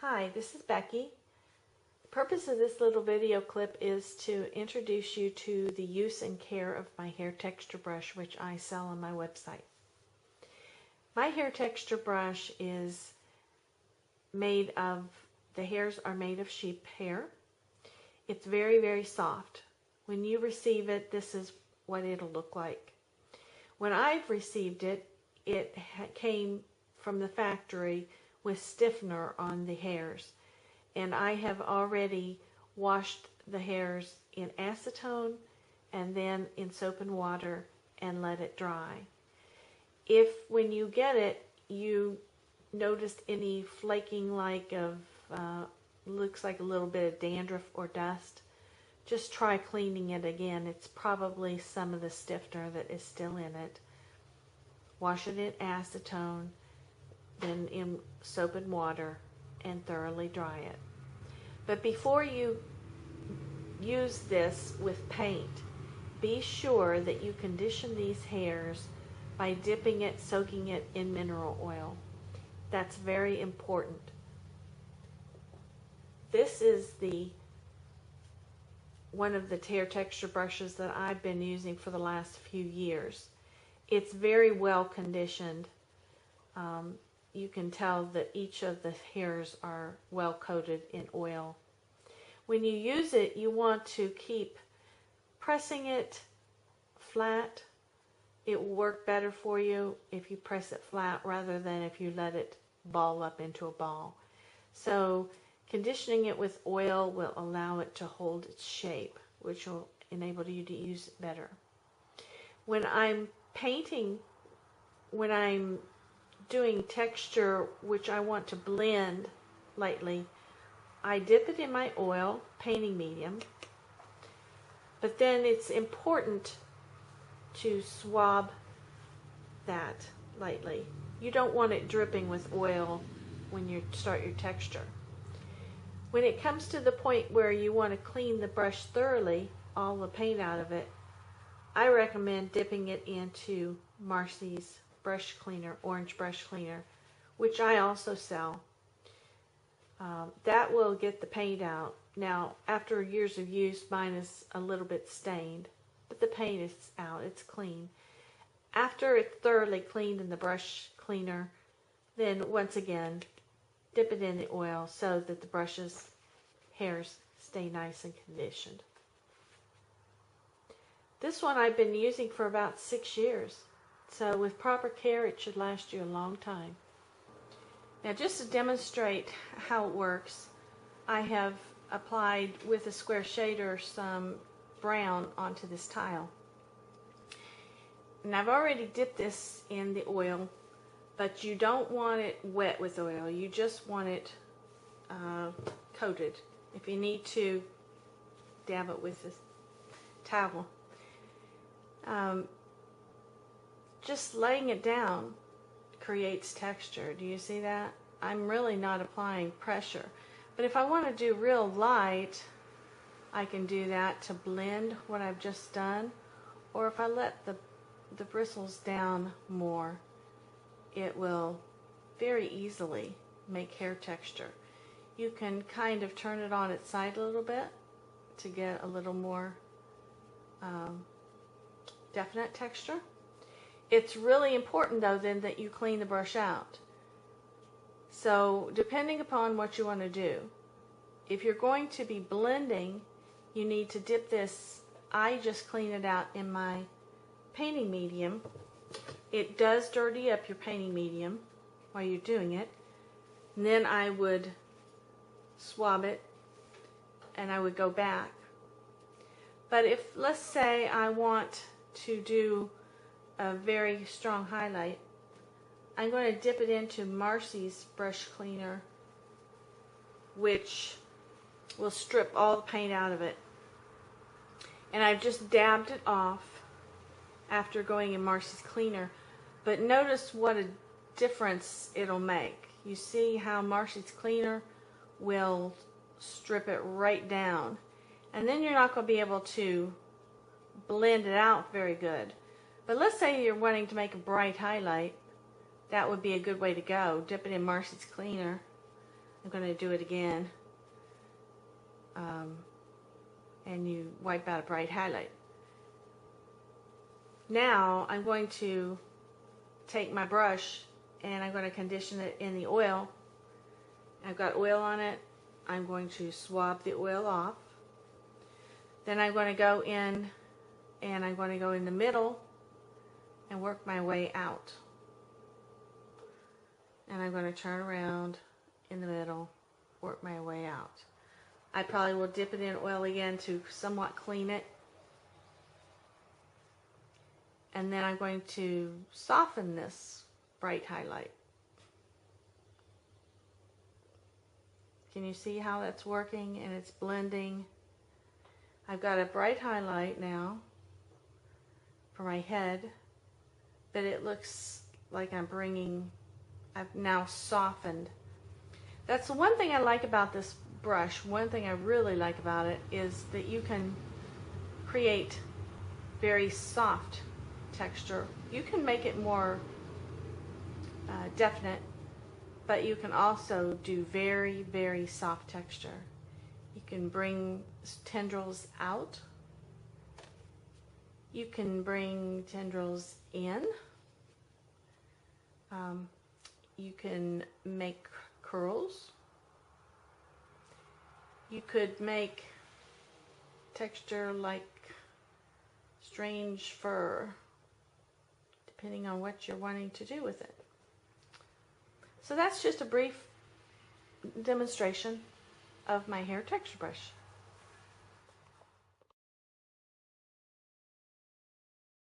Hi, this is Becky. The purpose of this little video clip is to introduce you to the use and care of my hair texture brush, which I sell on my website. My hair texture brush is made of, the hairs are made of sheep hair. It's very, very soft. When you receive it, this is what it'll look like. When I've received it, it came from the factory with stiffener on the hairs, and I have already washed the hairs in acetone and then in soap and water and let it dry. If when you get it you noticed any flaking like of looks like a little bit of dandruff or dust, just try cleaning it again. It's probably some of the stiffener that is still in it. Wash it in acetone, then in soap and water, and thoroughly dry it. But before you use this with paint, be sure that you condition these hairs by dipping it, soaking it in mineral oil. That's very important. This is one of the hair texture brushes that I've been using for the last few years. It's very well conditioned. You can tell that each of the hairs are well coated in oil. When you use it, you want to keep pressing it flat. It will work better for you if you press it flat rather than if you let it ball up into a ball. So conditioning it with oil will allow it to hold its shape, which will enable you to use it better. When I'm painting, when I'm doing texture which I want to blend lightly, I dip it in my oil painting medium, but then it's important to swab that lightly. You don't want it dripping with oil when you start your texture. When it comes to the point where you want to clean the brush thoroughly, all the paint out of it, I recommend dipping it into Marcy's brush cleaner, orange brush cleaner, which I also sell. That will get the paint out. Now, after years of use, mine is a little bit stained, but the paint is out, it's clean. After it's thoroughly cleaned in the brush cleaner, then once again, dip it in the oil so that the brush's hairs stay nice and conditioned. This one I've been using for about 6 years. So with proper care, it should last you a long time. Now, just to demonstrate how it works, I have applied with a square shader some brown onto this tile. And I've already dipped this in the oil, but you don't want it wet with oil. You just want it coated. If you need to, dab it with a towel. Just laying it down creates texture. Do you see that? I'm really not applying pressure. But if I want to do real light, I can do that to blend what I've just done. Or if I let the bristles down more, it will very easily make hair texture. You can kind of turn it on its side a little bit to get a little more definite texture. It's really important though then that you clean the brush out. So depending upon what you want to do, if you're going to be blending, you need to dip this. I just clean it out in my painting medium. It does dirty up your painting medium while you're doing it. And then I would swab it and I would go back. But if, let's say I want to do a very strong highlight, I'm going to dip it into Marcy's brush cleaner, which will strip all the paint out of it. And I've just dabbed it off after going in Marcy's cleaner. But notice what a difference it'll make. You see how Marcy's cleaner will strip it right down. And then you're not going to be able to blend it out very good. But let's say you're wanting to make a bright highlight. That would be a good way to go. Dip it in Marcy's cleaner I'm going to do it again. And you wipe out a bright highlight. Now I'm going to take my brush and I'm going to condition it in the oil. I've got oil on it. I'm going to swab the oil off. Then I'm going to go in and I'm going to go in the middle and work my way out. And I'm going to turn around in the middle, work my way out. I probably will dip it in oil again to somewhat clean it. And then I'm going to soften this bright highlight. Can you see how that's working and it's blending? I've got a bright highlight now for my head, but it looks like I've now softened. That's the one thing I like about this brush. One thing I really like about it is that you can create very soft texture. You can make it more definite, but you can also do very, very soft texture. You can bring tendrils out. You can bring tendrils in. You can make curls. You could make texture like strange fur, depending on what you're wanting to do with it. So that's just a brief demonstration of my hair texture brush.